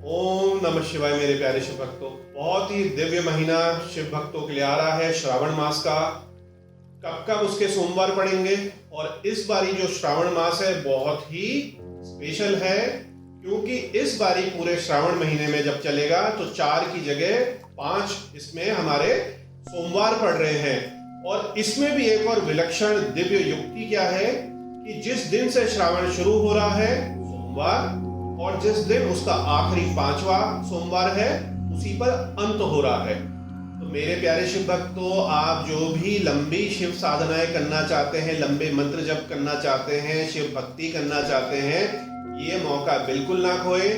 ओम नमः शिवाय। मेरे प्यारे शिव भक्तों, बहुत ही दिव्य महीना शिव भक्तों के लिए आ रहा है, श्रावण मास का। कब कब उसके सोमवार पड़ेंगे, और इस बारी जो श्रावण मास है बहुत ही स्पेशल है, क्योंकि इस बारी पूरे श्रावण महीने में जब चलेगा तो 4 की जगह 5 इसमें हमारे सोमवार पड़ रहे हैं। और इसमें भी एक और विलक्षण दिव्य युक्ति क्या है कि जिस दिन से श्रावण शुरू हो रहा है सोमवार, और जिस दिन उसका आखिरी 5वां सोमवार है उसी पर अंत हो रहा है। तो मेरे प्यारे शिव भक्तों, आप जो भी लंबी शिव साधनाएं करना चाहते हैं, लंबे मंत्र जप करना चाहते हैं, शिव भक्ति करना चाहते हैं, ये मौका बिल्कुल ना खोए।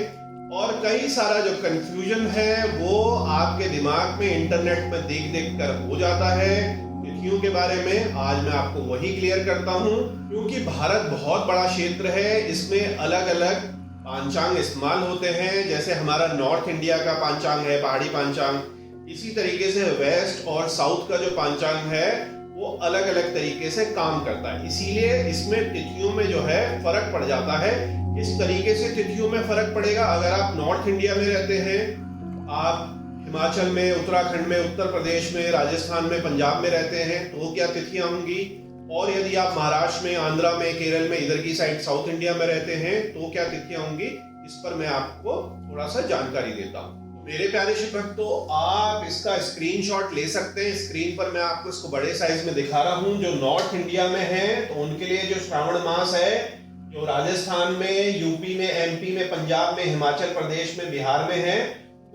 और कई सारा जो कंफ्यूजन है वो आपके दिमाग में इंटरनेट में देख देख कर हो जाता है। तिथियों के बारे में आज मैं आपको वही क्लियर करता हूँ, क्योंकि भारत बहुत बड़ा क्षेत्र है, इसमें अलग अलग पांचांग इस्तेमाल होते हैं। जैसे हमारा नॉर्थ इंडिया का पांचांग है पहाड़ी पांचांग, इसी तरीके से वेस्ट और साउथ का जो पांचांग है वो अलग अलग तरीके से काम करता है। इसीलिए इसमें तिथियों में जो है फर्क पड़ जाता है। इस तरीके से तिथियों में फर्क पड़ेगा। अगर आप नॉर्थ इंडिया में रहते हैं, आप हिमाचल में, उत्तराखंड में, उत्तर प्रदेश में, राजस्थान में, पंजाब में रहते हैं तो क्या तिथियां होंगी, और यदि आप महाराष्ट्र में, आंध्रा में, केरल में, इधर की साइड साउथ इंडिया में रहते हैं तो क्या तिथियां होंगी, इस पर मैं आपको थोड़ा सा जानकारी देता हूं। मेरे प्यारे शिव भक्तों, आप इसका स्क्रीनशॉट ले सकते हैं। स्क्रीन पर मैं आपको इसको बड़े साइज में दिखा रहा हूं। जो नॉर्थ इंडिया में है तो उनके लिए जो श्रावण मास है, जो राजस्थान में, यूपी में, एमपी में, पंजाब में, हिमाचल प्रदेश में, बिहार में है,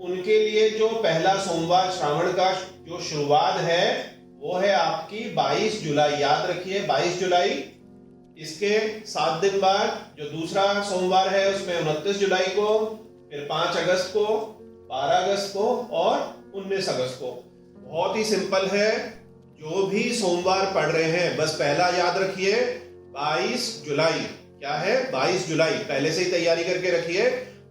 उनके लिए जो पहला सोमवार श्रावण का जो शुरुआत है वो है आपकी 22 जुलाई। याद रखिए 22 जुलाई। इसके 7 दिन बाद जो दूसरा सोमवार है उसमें 29 जुलाई को, फिर 5 अगस्त को, 12 अगस्त को और 19 अगस्त को। बहुत ही सिंपल है, जो भी सोमवार पड़ रहे हैं बस पहला याद रखिए 22 जुलाई। क्या है? 22 जुलाई पहले से ही तैयारी करके रखिए।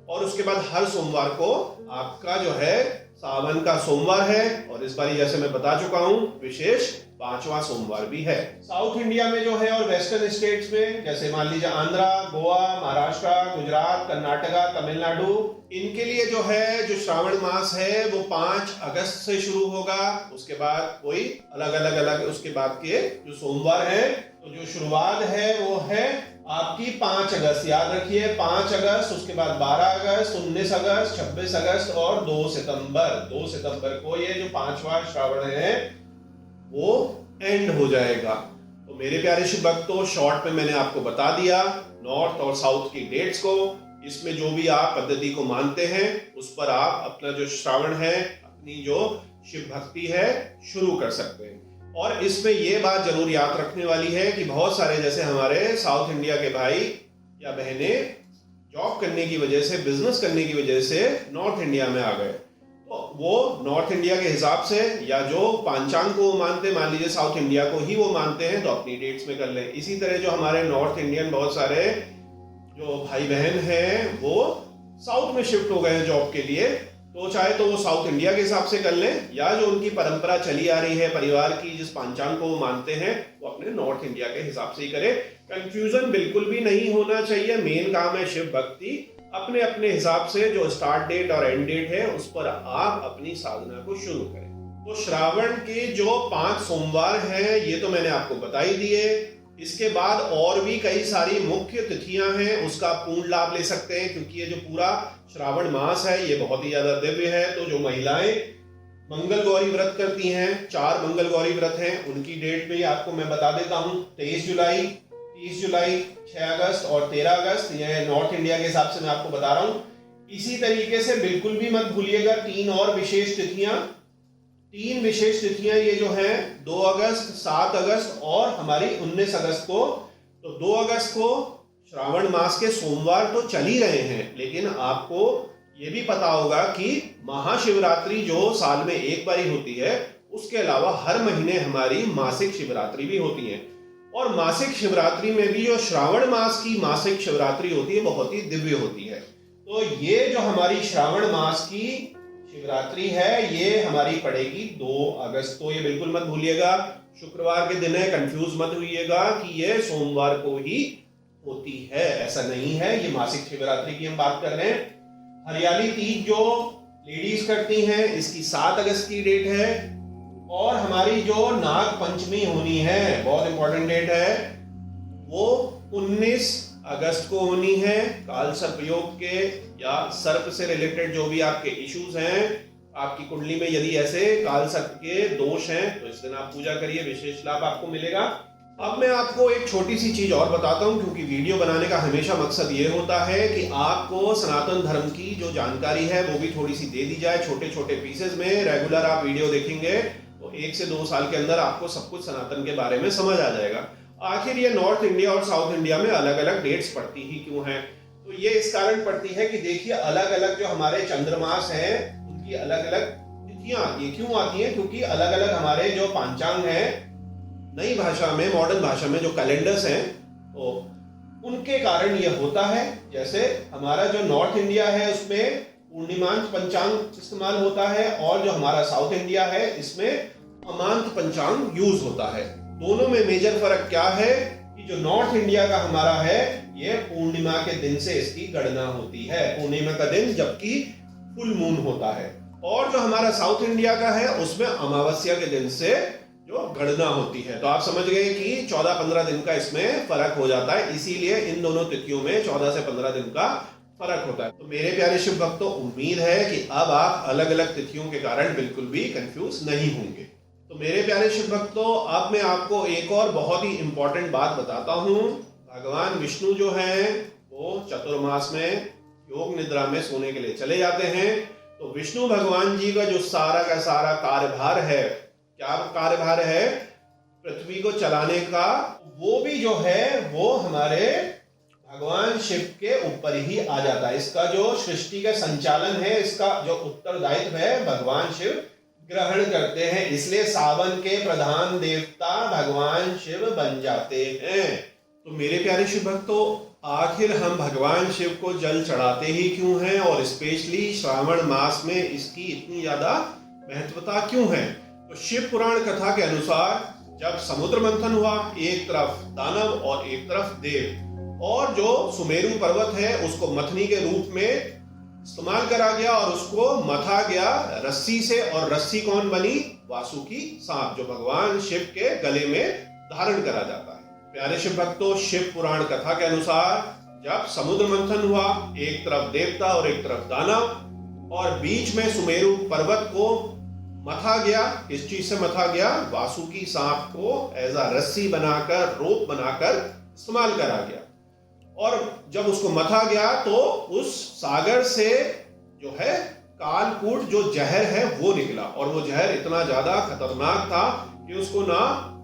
और उसके बाद हर सोमवार को आपका जो है सावन का सोमवार है, और इस बार जैसे मैं बता चुका हूं विशेष 5वां सोमवार भी है। साउथ इंडिया में जो है और वेस्टर्न स्टेट्स में, जैसे मान लीजिए आंध्रा, गोवा, महाराष्ट्र, गुजरात, कर्नाटका, तमिलनाडु, इनके लिए जो है जो श्रावण मास है वो 5 अगस्त से शुरू होगा। उसके बाद कोई अलग उसके बाद के जो सोमवार है, तो जो शुरुआत है वो है आपकी 5 अगस्त। याद रखिए 5 अगस्त, उसके बाद 12 अगस्त, 19 अगस्त, 26 अगस्त और 2 सितंबर। 2 सितंबर को ये जो 5वां श्रावण है वो एंड हो जाएगा। तो मेरे प्यारे शिव भक्तों, शॉर्ट में मैंने आपको बता दिया नॉर्थ और साउथ की डेट्स को। इसमें जो भी आप पद्धति को मानते हैं उस पर आप अपना जो श्रावण है, अपनी जो शिव भक्ति है शुरू कर सकते हैं। और इसमें ये बात जरूर याद रखने वाली है कि बहुत सारे जैसे हमारे साउथ इंडिया के भाई या बहनें जॉब करने की वजह से, बिजनेस करने की वजह से नॉर्थ इंडिया में आ गए, तो वो नॉर्थ इंडिया के हिसाब से या जो पांचांग को मानते, मान लीजिए साउथ इंडिया को ही वो मानते हैं, तो अपनी डेट्स में कर लें। इसी तरह जो हमारे नॉर्थ इंडियन बहुत सारे जो भाई बहन हैं वो साउथ में शिफ्ट हो गए हैं जॉब के लिए, तो चाहे तो वो साउथ इंडिया के हिसाब से कर लें, या जो उनकी परंपरा चली आ रही है परिवार की, जिस पांचांग को वो मानते हैं, वो अपने नॉर्थ इंडिया के हिसाब से ही करें। कंफ्यूजन बिल्कुल भी नहीं होना चाहिए। मेन काम है शिव भक्ति। अपने अपने हिसाब से जो स्टार्ट डेट और एंड डेट है उस पर आप अपनी साधना को शुरू करें। तो श्रावण के जो 5 सोमवार हैं ये तो मैंने आपको बता ही दिए। इसके बाद और भी कई सारी मुख्य तिथियां हैं, उसका पूर्ण लाभ ले सकते हैं, क्योंकि ये जो पूरा श्रावण मास है ये बहुत ही ज्यादा दिव्य है। तो जो महिलाएं मंगल गौरी व्रत करती हैं, 4 मंगल गौरी व्रत हैं, उनकी डेट भी आपको मैं बता देता हूं। 23 जुलाई, 30 जुलाई, 6 अगस्त और 13 अगस्त, यह नॉर्थ इंडिया के हिसाब से मैं आपको बता रहा हूं। इसी तरीके से बिल्कुल भी मत भूलिएगा 3 और विशेष तिथियां। 3 विशेष तिथियां ये जो हैं 2 अगस्त, 7 अगस्त और हमारी 19 अगस्त को। तो 2 अगस्त को श्रावण मास के सोमवार तो चल ही रहे हैं, लेकिन आपको ये भी पता होगा कि महाशिवरात्रि जो साल में एक बार ही होती है, उसके अलावा हर महीने हमारी मासिक शिवरात्रि भी होती है। और मासिक शिवरात्रि में भी जो श्रावण मास की मासिक शिवरात्रि होती है बहुत ही दिव्य होती है। तो ये जो हमारी श्रावण मास की शिवरात्रि है ये हमारी पड़ेगी 2 अगस्त को। ये बिल्कुल मत भूलिएगा, शुक्रवार के दिन है, कंफ्यूज मत होइएगा कि ये सोमवार को ही होती है, ऐसा नहीं है। ये मासिक शिवरात्रि की हम बात कर रहे हैं। हरियाली तीज जो लेडीज करती हैं, इसकी 7 अगस्त की डेट है। और हमारी जो नाग पंचमी होनी है, बहुत इंपॉर्टेंट डेट है, वो 19 अगस्त को होनी है। काल सर्प योग के या सर्प से रिलेटेड जो भी आपके इश्यूज हैं, आपकी कुंडली में यदि ऐसे काल सर्प के दोष हैं तो इस दिन आप पूजा करिए, विशेष लाभ आपको मिलेगा। अब मैं आपको एक छोटी सी चीज और बताता हूं, क्योंकि वीडियो बनाने का हमेशा मकसद ये होता है कि आपको सनातन धर्म की जो जानकारी है वो भी थोड़ी सी दे दी जाए, छोटे छोटे पीसेस में। रेगुलर आप वीडियो देखेंगे तो 1 से 2 साल के अंदर आपको सब कुछ सनातन के बारे में समझ आ जाएगा। आखिर ये नॉर्थ इंडिया और साउथ इंडिया में अलग अलग डेट्स पड़ती ही क्यों हैं? तो ये इस कारण पड़ती है कि देखिए, अलग अलग जो हमारे चंद्रमास हैं उनकी अलग अलग तिथियां ये क्यों आती हैं, क्योंकि अलग अलग हमारे जो पांचांग हैं, नई भाषा में, मॉडर्न भाषा में जो कैलेंडर्स हैं, तो उनके कारण ये होता है। जैसे हमारा जो नॉर्थ इंडिया है उसमें पूर्णिमांत पंचांग इस्तेमाल होता है, और जो हमारा साउथ इंडिया है इसमें अमांत पंचांग यूज होता है। दोनों में मेजर फर्क क्या है कि जो नॉर्थ इंडिया का हमारा है ये पूर्णिमा के दिन से इसकी गणना होती है, पूर्णिमा का दिन जबकि फुल मून होता है। और जो हमारा साउथ इंडिया का है उसमें अमावस्या के दिन से जो गणना होती है। तो आप समझ गए कि 14-15 दिन का इसमें फर्क हो जाता है, इसीलिए इन दोनों तिथियों में 14 से 15 दिन का फर्क होता है। तो मेरे प्यारे शिव भक्तों, उम्मीद है कि अब आप अलग अलग तिथियों के कारण बिल्कुल भी कंफ्यूज नहीं होंगे। तो मेरे प्यारे शिव भक्तों, अब मैं आपको एक और बहुत ही इंपॉर्टेंट बात बताता हूँ। भगवान विष्णु जो हैं वो चतुर्मास में योग निद्रा में सोने के लिए चले जाते हैं। तो विष्णु भगवान जी का जो सारा का सारा कार्यभार है, क्या कार्यभार है? पृथ्वी को चलाने का, वो भी जो है वो हमारे भगवान शिव के ऊपर ही आ जाता है। इसका जो सृष्टि का संचालन है, इसका जो उत्तरदायित्व है, भगवान शिव ग्रहण करते हैं। इसलिए सावन के प्रधान देवता भगवान शिव बन जाते हैं। तो मेरे प्यारे शिव भक्तों, आखिर हम भगवान शिव को जल चढ़ाते ही क्यों हैं, और स्पेशली श्रावण मास में इसकी इतनी ज्यादा महत्वता क्यों है? तो शिव पुराण कथा के अनुसार जब समुद्र मंथन हुआ, एक तरफ दानव और एक तरफ देव, और जो सुमेरु पर्वत है उसको मथनी के रूप में इस्तेमाल करा गया और उसको मथा गया रस्सी से, और रस्सी कौन बनी? वासुकी सांप, जो भगवान शिव के गले में धारण करा जाता है। प्यारे शिव भक्तों, शिव पुराण कथा के अनुसार जब समुद्र मंथन हुआ, एक तरफ देवता और एक तरफ दानव, और बीच में सुमेरु पर्वत को मथा गया। किस चीज से मथा गया? वासुकी सांप को एज अ रस्सी बनाकर, रोप बनाकर इस्तेमाल करा गया। और जब उसको मथा गया तो उस सागर से जो है कालकूट जो जहर है वो निकला, और वो जहर इतना ज्यादा खतरनाक था कि उसको ना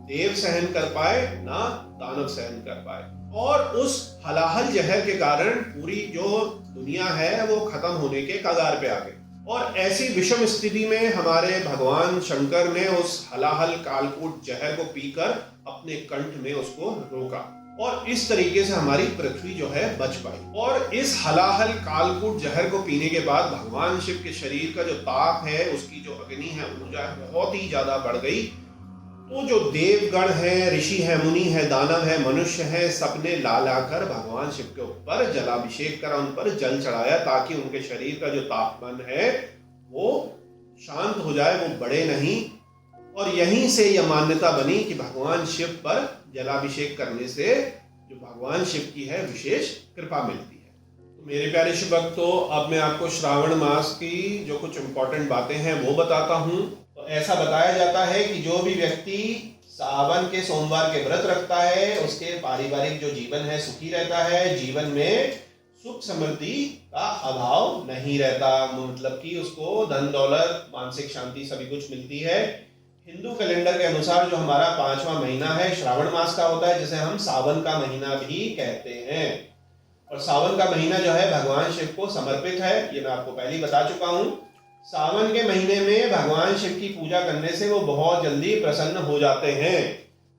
देव सहन कर पाए ना दानव सहन कर पाए, और उस हलाहल जहर के कारण पूरी जो दुनिया है वो खत्म होने के कगार पे आ गई। और ऐसी विषम स्थिति में हमारे भगवान शंकर ने उस हलाहल कालकूट जहर को पीकर अपने कंठ में उसको रोका, और इस तरीके से हमारी पृथ्वी जो है बच पाई। और इस हलाहल कालकूट जहर को पीने के बाद भगवान शिव के शरीर का जो ताप है, उसकी जो अग्नि है, ऊर्जा है, बहुत ही ज्यादा बढ़ गई। तो जो देवगण है, ऋषि है, मुनि है, दानव है, मनुष्य है, सबने ला लाकर भगवान शिव के ऊपर जलाभिषेक करा, उन पर जल चढ़ाया, ताकि उनके शरीर का जो तापमान है वो शांत हो जाए, वो बढ़े नहीं। और यहीं से यह मान्यता बनी कि भगवान शिव पर जलाभिषेक करने से जो भगवान शिव की है विशेष कृपा मिलती है। तो मेरे प्यारे शिव भक्तों, अब मैं आपको श्रावण मास की जो कुछ इंपॉर्टेंट बातें हैं वो बताता हूँ। तो ऐसा बताया जाता है कि जो भी व्यक्ति सावन के सोमवार के व्रत रखता है, उसके पारिवारिक जो जीवन है सुखी रहता है, जीवन में सुख समृद्धि का अभाव नहीं रहता, मतलब कि उसको धन दौलत, मानसिक शांति सभी कुछ मिलती है। हिंदू कैलेंडर के अनुसार जो हमारा 5वां महीना है श्रावण मास का होता है, जिसे हम सावन का महीना भी कहते हैं। और सावन का महीना जो है भगवान शिव को समर्पित है, ये मैं आपको पहले ही बता चुका हूँ। सावन के महीने में भगवान शिव की पूजा करने से वो बहुत जल्दी प्रसन्न हो जाते हैं।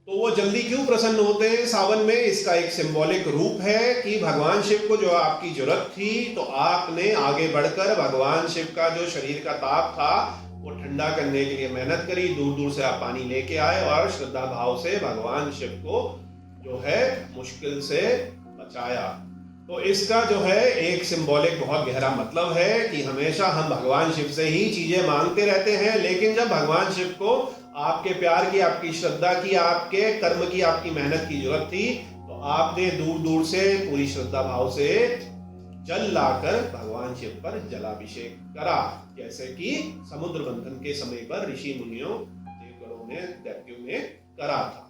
तो वो जल्दी क्यों प्रसन्न होते हैं सावन में? इसका एक सिंबॉलिक रूप है कि भगवान शिव को जो आपकी जरूरत थी, तो आपने आगे बढ़कर भगवान शिव का जो शरीर का ताप था वो ठंडा करने के लिए मेहनत करी, दूर दूर से आप पानी लेके आए और श्रद्धा भाव से भगवान शिव को जो है मुश्किल से बचाया। तो इसका जो है एक सिंबॉलिक बहुत गहरा मतलब है कि हमेशा हम भगवान शिव से ही चीजें मांगते रहते हैं, लेकिन जब भगवान शिव को आपके प्यार की, आपकी श्रद्धा की, आपके कर्म की, आपकी मेहनत की जरूरत थी, तो आपने दूर दूर से पूरी श्रद्धा भाव से जल लाकर भगवान शिव पर जलाभिषेक करा, जैसे कि समुद्र मंथन के समय पर ऋषि मुनियों, देवगणों ने, दैत्यों ने करा था।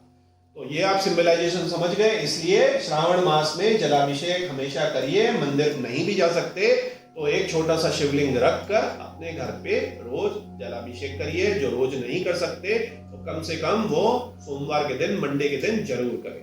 तो ये आप सिंबलाइजेशन समझ गए। इसलिए श्रावण मास में जलाभिषेक हमेशा करिए। मंदिर नहीं भी जा सकते तो एक छोटा सा शिवलिंग रखकर अपने घर पे रोज जलाभिषेक करिए। जो रोज नहीं कर सकते तो कम से कम वो सोमवार के दिन, मंडे के दिन जरूर करें।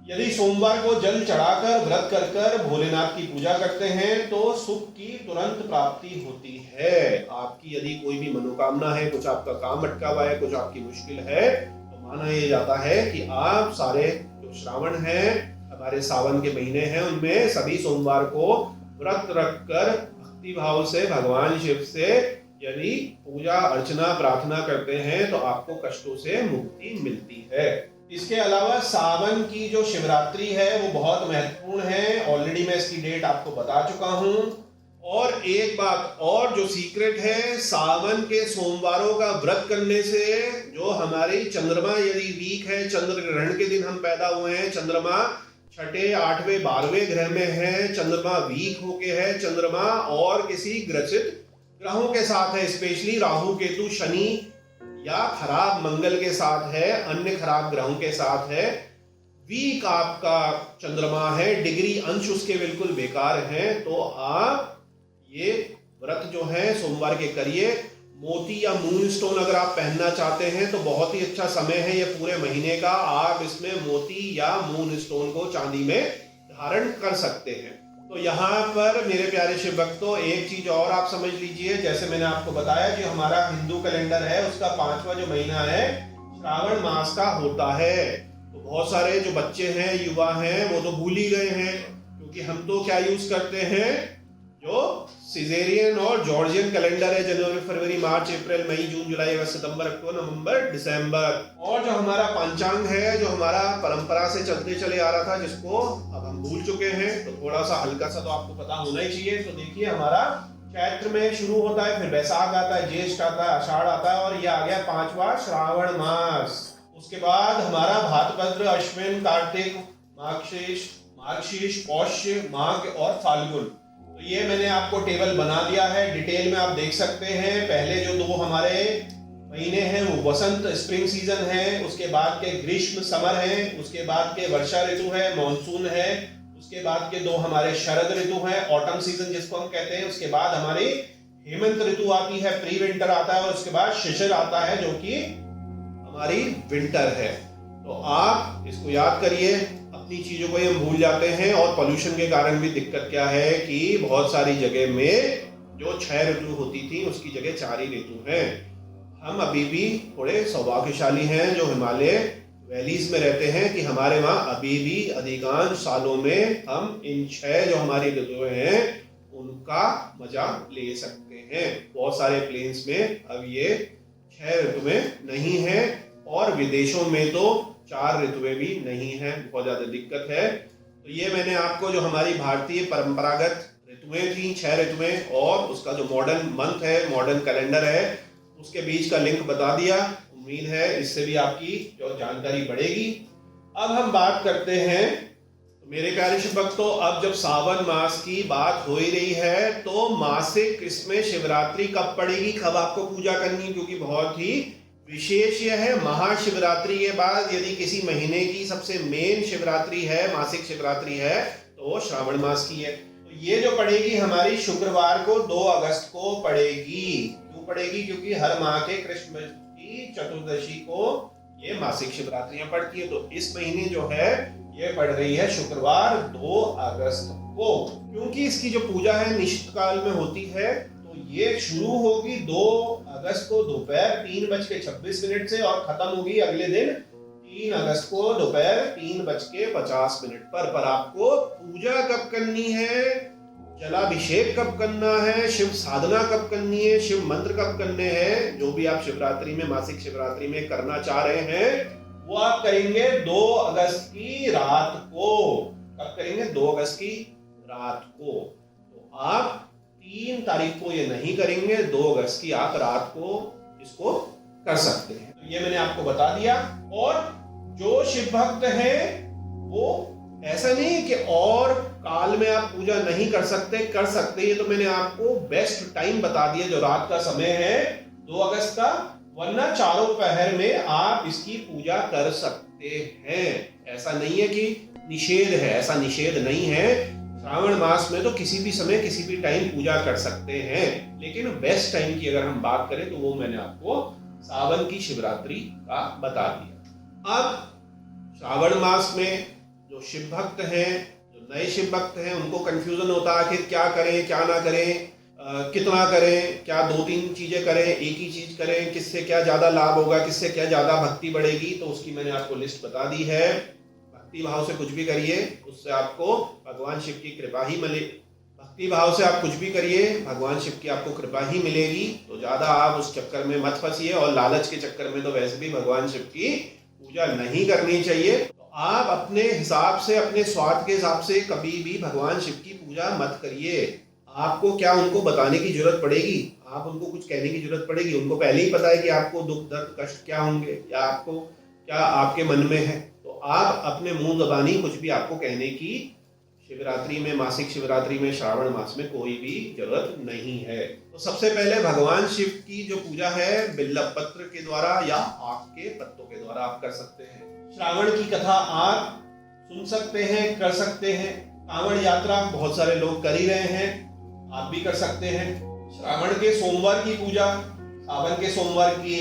यदि सोमवार को जल चढ़ाकर व्रत कर कर भोलेनाथ की पूजा करते हैं तो सुख की तुरंत प्राप्ति होती है। आपकी यदि कोई भी मनोकामना है, कुछ आपका काम अटका हुआ है, कुछ आपकी मुश्किल है, तो माना यह जाता है कि आप सारे जो श्रावण है, हमारे सावन के महीने हैं, उनमें सभी सोमवार को व्रत रखकर भक्ति भाव से भगवान शिव से यदि पूजा अर्चना प्रार्थना करते हैं तो आपको कष्टों से मुक्ति मिलती है। इसके अलावा सावन की जो शिवरात्रि है वो बहुत महत्वपूर्ण है। ऑलरेडी मैं इसकी डेट आपको बता चुका हूं। और एक बात और जो सीक्रेट है, सावन के सोमवारों का व्रत करने से जो हमारी चंद्रमा यदि वीक है, चंद्र ग्रहण के दिन हम पैदा हुए हैं, चंद्रमा छठे, आठवें, 12वें ग्रह में है, चंद्रमा वीक होके है, चंद्रमा और किसी ग्रसित ग्रहों के साथ है, स्पेशली राहु, केतु, शनि या खराब मंगल के साथ है, अन्य खराब ग्रहों के साथ है, वीक आपका चंद्रमा है, डिग्री अंश उसके बिल्कुल बेकार है, तो आप ये व्रत जो है सोमवार के करिए। मोती या मून स्टोन अगर आप पहनना चाहते हैं तो बहुत ही अच्छा समय है ये पूरे महीने का। आप इसमें मोती या मून स्टोन को चांदी में धारण कर सकते हैं। तो यहाँ पर मेरे प्यारे शिव भक्तों एक चीज और आप समझ लीजिए। जैसे मैंने आपको बताया कि हमारा हिंदू कैलेंडर है उसका 5वां जो महीना है श्रावण मास का होता है। तो बहुत सारे जो बच्चे हैं, युवा हैं, वो तो भूल ही गए हैं, क्योंकि हम तो क्या यूज करते हैं, जो सिजेरियन और जॉर्जियन कैलेंडर है, जनवरी, फरवरी, मार्च, अप्रैल, मई, जून, जुलाई, अगस्त, सितंबर, अक्टूबर, नवंबर, दिसंबर। और जो हमारा पंचांग है, जो हमारा परंपरा से चलते चले आ रहा था, जिसको अब हम भूल चुके हैं, तो थोड़ा सा हल्का सा तो आपको पता होना ही चाहिए। तो देखिए हमारा चैत्र में शुरू होता है, फिर वैशाख आता है, ज्येष्ठ आता है, आषाढ़ आता है, और ये आ गया 5वां श्रावण मास। उसके बाद हमारा भाद्रपद, अश्विन, कार्तिक, मार्गशीर्ष, पौष, माघ और फाल्गुन। तो ये मैंने आपको टेबल बना दिया है, डिटेल में आप देख सकते हैं। पहले जो 2 हमारे महीने हैं वो वसंत, स्प्रिंग सीजन है, उसके बाद के ग्रीष्म, समर है, उसके बाद के वर्षा ऋतु है, मॉनसून है, उसके बाद के 2 हमारे शरद ऋतु है, ऑटम सीजन जिसको हम कहते हैं, उसके बाद हमारी हेमंत ऋतु आती है, प्री विंटर आता है, और उसके बाद शिशिर आता है जो कि हमारी विंटर है। तो आप इसको याद करिए। अपनी चीजों को हम भूल जाते हैं, और पोल्यूशन के कारण भी दिक्कत क्या है कि बहुत सारी जगह में जो 6 ऋतु होती थी उसकी जगह 4 ही ऋतु हैं। हम अभी भी थोड़े सौभाग्यशाली हैं जो हिमालय वैलीज में रहते हैं कि हमारे वहाँ अभी भी अधिकांश सालों में हम इन 6 जो हमारी ऋतुएं हैं उनका मजा ले सकते हैं। बहुत सारे प्लेन्स में अब ये 6 ऋतुएं नहीं है, और विदेशों में तो 4 ऋतुएं भी नहीं है, बहुत ज्यादा दिक्कत है। तो ये मैंने आपको जो हमारी भारतीय परंपरागत ऋतुएं थी, 6 ऋतुएं, और उसका जो मॉडर्न मंथ है, मॉडर्न कैलेंडर है, उसके बीच का लिंक बता दिया। उम्मीद है इससे भी आपकी जो जानकारी बढ़ेगी। अब हम बात करते हैं, तो मेरे प्यारे शिव भक्तों, अब जब सावन मास की बात हो ही रही है तो मासिक इसमें शिवरात्रि कब पड़ेगी, कब आपको पूजा करनी, क्योंकि बहुत ही विशेष यह है। महाशिवरात्रि के बाद यदि किसी महीने की सबसे मेन शिवरात्रि है, मासिक शिवरात्रि है, तो वो श्रावण मास की है। तो ये जो पड़ेगी हमारी शुक्रवार को 2 अगस्त को पड़ेगी। क्यों पड़ेगी? क्योंकि हर माह के कृष्ण की चतुर्दशी को ये मासिक शिवरात्रियां पड़ती है। तो इस महीने जो है ये पड़ रही है शुक्रवार 2 अगस्त को। क्योंकि इसकी जो पूजा है निश्चित काल में होती है, तो ये शुरू होगी 2 अगस्त को दोपहर 3:26 से और खत्म होगी अगले दिन 3 अगस्त को दोपहर 3:50 पर आपको पूजा कब करनी है, जलाभिषेक कब करना है, शिव साधना कब करनी है, शिव मंत्र कब करने हैं, जो भी आप शिवरात्रि में, मासिक शिवरात्रि में करना चाह रहे हैं, वो आप करेंगे 2 अगस्त की रात को। कब करेंगे? 2 अगस्त की रात को। तो आप 3 तारीख को ये नहीं करेंगे, 2 अगस्त की आप रात को इसको कर सकते हैं। तो ये मैंने आपको बता दिया। और जो शिव भक्त हैं वो ऐसा नहीं है कि और काल में आप पूजा नहीं कर सकते, कर सकते। ये तो मैंने आपको बेस्ट टाइम बता दिया जो रात का समय है 2 अगस्त का, वरना चारों पहर में आप इसकी पूजा कर सकते हैं। ऐसा नहीं है कि निषेध है, ऐसा निषेध नहीं है। श्रावण मास में तो किसी भी समय किसी भी टाइम पूजा कर सकते हैं, लेकिन बेस्ट टाइम की अगर हम बात करें तो वो मैंने आपको सावन की शिवरात्रि का बता दिया। अब श्रावण मास में जो शिव भक्त हैं, जो नए शिव भक्त हैं, उनको कंफ्यूजन होता है आखिर क्या करें क्या ना करें, कितना करें, क्या 2-3 चीजें करें, एक ही चीज करें, किससे क्या ज्यादा लाभ होगा, किससे क्या ज्यादा भक्ति बढ़ेगी। तो उसकी मैंने आपको लिस्ट बता दी है। भक्ति भाव से कुछ भी करिए, उससे आपको भगवान शिव की कृपा ही मिले। भक्ति भाव से आप कुछ भी करिए, भगवान शिव की आपको कृपा ही मिलेगी। तो ज्यादा आप उस चक्कर में मत फंसिए, और लालच के चक्कर में तो वैसे भी भगवान शिव की पूजा नहीं करनी चाहिए। तो आप अपने हिसाब से, अपने स्वार्थ के हिसाब से कभी भी भगवान शिव की पूजा मत करिए। आपको क्या उनको बताने की जरूरत पड़ेगी? आप उनको कुछ कहने की जरूरत पड़ेगी? उनको पहले ही पता है कि आपको दुख दर्द कष्ट क्या होंगे, या आपको क्या आपके मन में है। तो आप अपने मुंह जबानी कुछ भी आपको कहने की शिवरात्रि में, मासिक शिवरात्रि में, श्रावण मास में कोई भी जरूरत नहीं है। तो सबसे पहले भगवान शिव की जो पूजा है बिल्व पत्र के द्वारा या आक के पत्तों के द्वारा आप कर सकते हैं। श्रावण की कथा आप सुन सकते हैं, कर सकते हैं। कांवड़ यात्रा बहुत सारे लोग कर ही रहे हैं, आप भी कर सकते हैं। श्रावण के सोमवार की पूजा, सावन के सोमवार की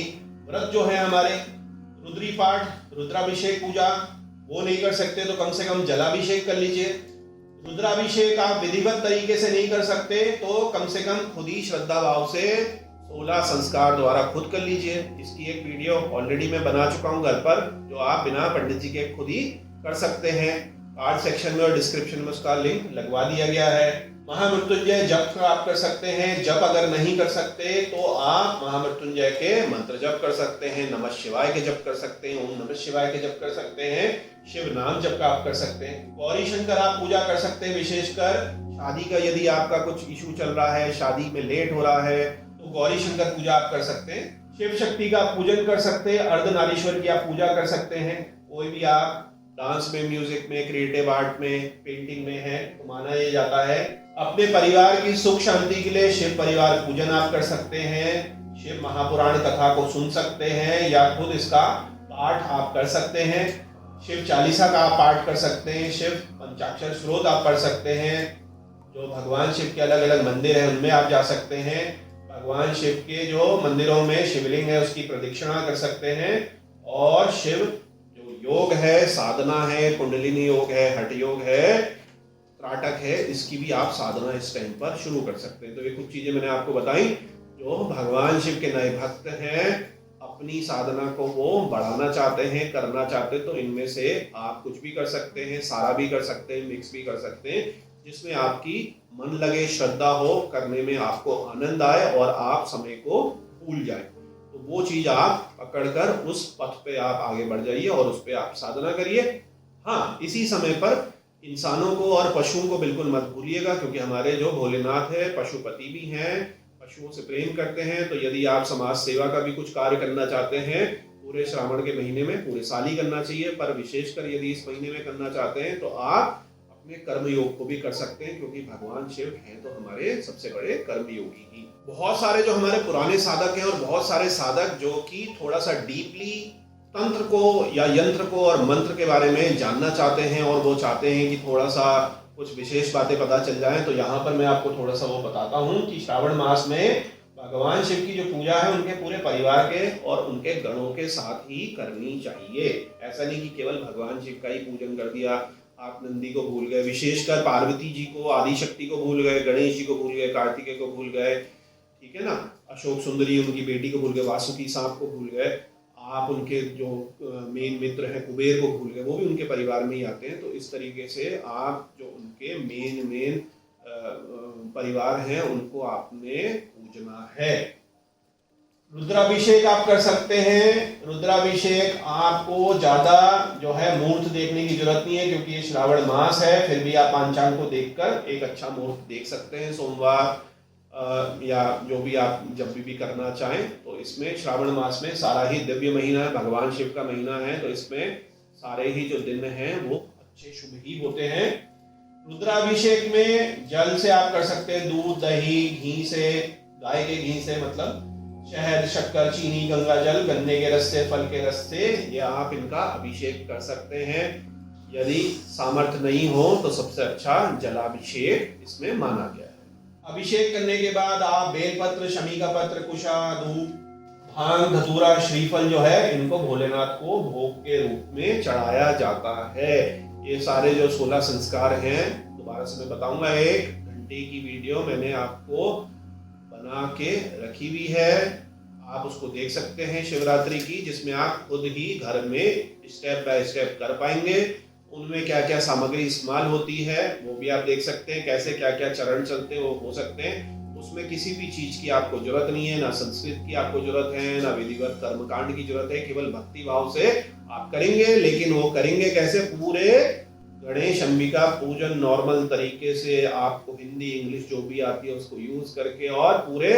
व्रत जो है हमारे, रुद्री पाठ, रुद्राभिषेक पूजा, वो नहीं कर सकते तो कम से कम जलाभिषेक कर लीजिए। रुद्राभिषेक आप विधिवत तरीके से नहीं कर सकते तो कम से कम खुद ही श्रद्धा भाव से 16 संस्कार द्वारा खुद कर लीजिए। इसकी एक वीडियो ऑलरेडी मैं बना चुका हूं घर पर, जो आप बिना पंडित जी के खुद ही कर सकते हैं। कार्ड सेक्शन में और डिस्क्रिप्शन में उसका लिंक लगवा दिया गया है। महामृत्युंजय जप आप कर सकते हैं। जप अगर नहीं कर सकते तो आप महामृत्युंजय के मंत्र जप कर सकते हैं, नमः शिवाय के जप कर सकते हैं, ओम नमः शिवाय के जप कर सकते हैं, शिव नाम जप का आप कर सकते हैं। गौरी शंकर आप पूजा कर सकते हैं। विशेषकर शादी का यदि आपका कुछ इशू चल रहा है, शादी में लेट हो रहा है, तो गौरी शंकर पूजा आप कर सकते हैं। शिव शक्ति का पूजन कर सकते हैं। अर्धनारीश्वर की आप पूजा कर सकते हैं। कोई भी आप डांस में, म्यूजिक में, क्रिएटिव आर्ट में, पेंटिंग में है तो माना यह जाता है। अपने परिवार की सुख शांति के लिए शिव परिवार पूजन आप कर सकते हैं। शिव महापुराण कथा को सुन सकते हैं या खुद इसका पाठ आप कर सकते हैं। शिव चालीसा का आप पाठ कर सकते हैं। शिव पंचाक्षर स्रोत आप पढ़ सकते हैं। जो भगवान शिव के अलग अलग मंदिर हैं उनमें आप जा सकते हैं। भगवान शिव के जो मंदिरों में शिवलिंग है उसकी प्रदक्षिणा कर सकते हैं। और शिव जो योग है, साधना है, कुंडलिनी योग है, हठ योग है, त्राटक है, इसकी भी आप साधना इस टाइम पर शुरू कर सकते हैं। तो ये कुछ चीजें मैंने आपको बताई जो भगवान शिव के नए भक्त हैं, अपनी साधना को वो बढ़ाना चाहते हैं, करना चाहते हैं, तो इनमें से आप कुछ भी कर सकते हैं, सारा भी कर सकते हैं, मिक्स भी कर सकते हैं, जिसमें आपकी मन लगे, श्रद्धा हो, करने में आपको आनंद आए और आप समय को भूल जाए। तो वो चीज आप पकड़कर उस पथ पे आप आगे बढ़ जाइए और उस पे आप साधना करिए। हाँ, इसी समय पर इंसानों को और पशुओं को बिल्कुल मत भूलिएगा, क्योंकि हमारे जो भोलेनाथ है पशुपति भी हैं, पशुओं से प्रेम करते हैं। तो यदि आप समाज सेवा का भी कुछ कार्य करना चाहते हैं, पूरे श्रावण के महीने में, पूरे साल ही करना चाहिए, पर विशेषकर यदि इस महीने में करना चाहते हैं तो आप अपने कर्मयोग को भी कर सकते हैं, क्योंकि भगवान शिव हैं तो हमारे सबसे बड़े कर्मयोगी ही। बहुत सारे जो हमारे पुराने साधक हैं और बहुत सारे साधक जो कि थोड़ा सा डीपली तंत्र को या यंत्र को और मंत्र के बारे में जानना चाहते हैं और वो चाहते हैं कि थोड़ा सा कुछ विशेष बातें पता चल जाएं, तो यहाँ पर मैं आपको थोड़ा सा वो बताता हूँ कि श्रावण मास में भगवान शिव की जो पूजा है उनके पूरे परिवार के और उनके गणों के साथ ही करनी चाहिए। ऐसा नहीं कि केवल भगवान शिव का ही पूजन कर दिया, आप नंदी को भूल गए, विशेषकर पार्वती जी को, आदिशक्ति को भूल गए, गणेश जी को भूल गए, कार्तिकेय को भूल गए, ठीक है ना, अशोक सुंदरी उनकी बेटी को भूल गए, वासुकी सांप को भूल गए, आप उनके जो मेन मित्र हैं कुबेर को भूल गए, वो भी उनके परिवार में ही आते हैं। तो इस तरीके से आप जो उनके मेन परिवार हैं उनको आपने पूजना है। रुद्राभिषेक आप कर सकते हैं। रुद्राभिषेक आपको ज़्यादा जो है मुहूर्त देखने की जरूरत नहीं है, क्योंकि ये श्रावण मास है। फिर भी आप पंचांग को देखकर एक अच्छा मुहूर्त देख सकते हैं, सोमवार या जो भी आप जब भी करना चाहें। तो इसमें श्रावण मास में सारा ही दिव्य महीना है, भगवान शिव का महीना है, तो इसमें सारे ही जो दिन हैं वो अच्छे शुभ ही होते हैं। रुद्राभिषेक में जल से आप कर सकते हैं, दूध, दही, घी से, गाय के घी से, मतलब शहद, शक्कर, चीनी, गंगा जल, गन्ने के रस से, फल के रस से, ये आप इनका अभिषेक कर सकते हैं। यदि सामर्थ्य नहीं हो तो सबसे अच्छा जलाभिषेक इसमें माना गया है। अभिषेक करने के बाद आप बेलपत्र, शमी का पत्र, कुशा, धूप, भांग, धतूरा, श्रीफल जो है इनको भोलेनाथ को भोग के रूप में चढ़ाया जाता है। ये सारे जो 16 संस्कार हैं, दोबारा से मैं बताऊंगा, 1 घंटे की वीडियो मैंने आपको बना के रखी हुई है, आप उसको देख सकते हैं शिवरात्रि की, जिसमें आप खुद ही घर में स्टेप बाय स्टेप कर पाएंगे। उनमें क्या क्या सामग्री इस्तेमाल होती है वो भी आप देख सकते हैं, कैसे क्या क्या चरण चलते हैं वो हो सकते हैं। उसमें किसी भी चीज की आपको जरूरत नहीं है, ना संस्कृत की आपको जरूरत है, ना विधिवत कर्मकांड की जरूरत है, केवल भक्ति भाव से आप करेंगे। लेकिन वो करेंगे कैसे? पूरे गणेश अंबिका पूजन नॉर्मल तरीके से, आपको हिंदी इंग्लिश जो भी आती है उसको यूज करके, और पूरे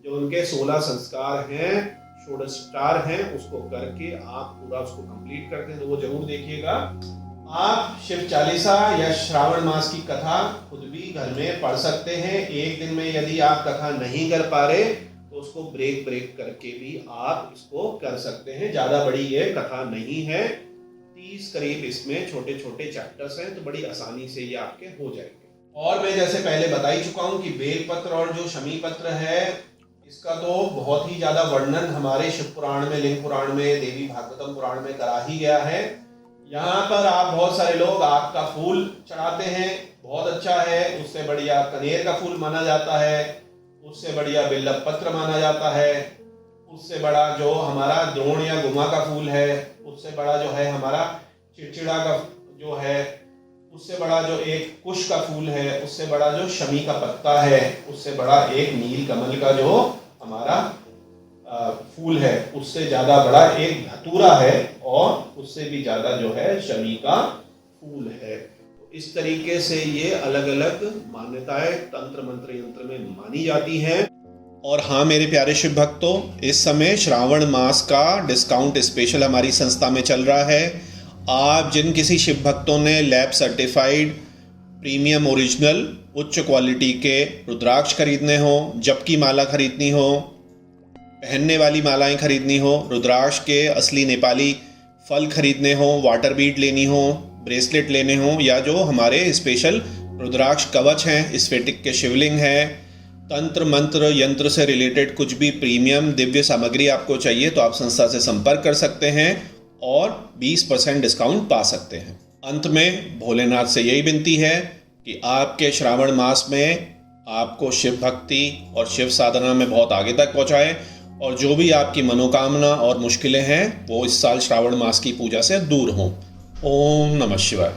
जो उनके 16 संस्कार हैं, षोडशोपचार हैं, उसको करके आप पूरा उसको कंप्लीट करते हैं। तो वो जरूर देखिएगा। आप शिव चालीसा या श्रावण मास की कथा खुद भी घर में पढ़ सकते हैं। एक दिन में यदि आप कथा नहीं कर पा रहे तो उसको ब्रेक करके भी आप इसको कर सकते हैं। ज्यादा बड़ी ये कथा नहीं है, 30 करीब इसमें छोटे छोटे चैप्टर्स हैं, तो बड़ी आसानी से ये आपके हो जाएंगे। और मैं जैसे पहले बता ही चुका हूँ कि बेलपत्र और जो शमी पत्र है, इसका तो बहुत ही ज्यादा वर्णन हमारे शिव पुराण में, लिंग पुराण में, देवी भागवतम पुराण में करा ही गया है। यहाँ पर आप बहुत सारे लोग आग का फूल चढ़ाते हैं, बहुत अच्छा है। उससे बढ़िया कनेर का फूल माना जाता है, उससे बढ़िया बिल्व पत्र माना जाता है, उससे बड़ा जो हमारा द्रोण या गुमा का फूल है, उससे बड़ा जो है हमारा चिड़चिड़ा का जो है, उससे बड़ा जो एक कुश का फूल है, उससे बड़ा जो शमी का पत्ता है, उससे बड़ा एक नील कमल का जो हमारा फूल है, उससे ज्यादा बड़ा एक धतूरा है, और उससे भी ज्यादा जो है शमी का फूल है। तो इस तरीके से ये अलग अलग मान्यताएं तंत्र मंत्र यंत्र में मानी जाती हैं। और हाँ मेरे प्यारे शिव भक्तों, इस समय श्रावण मास का डिस्काउंट स्पेशल हमारी संस्था में चल रहा है। आप जिन किसी शिव भक्तों ने लैब सर्टिफाइड प्रीमियम ओरिजिनल उच्च क्वालिटी के रुद्राक्ष खरीदने हो, जप की माला खरीदनी हो, पहनने वाली मालाएं खरीदनी हो, रुद्राक्ष के असली नेपाली फल खरीदने हो, वाटर बीड लेनी हो, ब्रेसलेट लेने हो, या जो हमारे स्पेशल रुद्राक्ष कवच हैं, स्फेटिक के शिवलिंग हैं, तंत्र मंत्र यंत्र से रिलेटेड कुछ भी प्रीमियम दिव्य सामग्री आपको चाहिए, तो आप संस्था से संपर्क कर सकते हैं और 20% डिस्काउंट पा सकते हैं। अंत में भोलेनाथ से यही विनती है कि आपके श्रावण मास में आपको शिव भक्ति और शिव साधना में बहुत आगे तक पहुंचाएं, और जो भी आपकी मनोकामना और मुश्किलें हैं वो इस साल श्रावण मास की पूजा से दूर हों। ओम नमः शिवाय।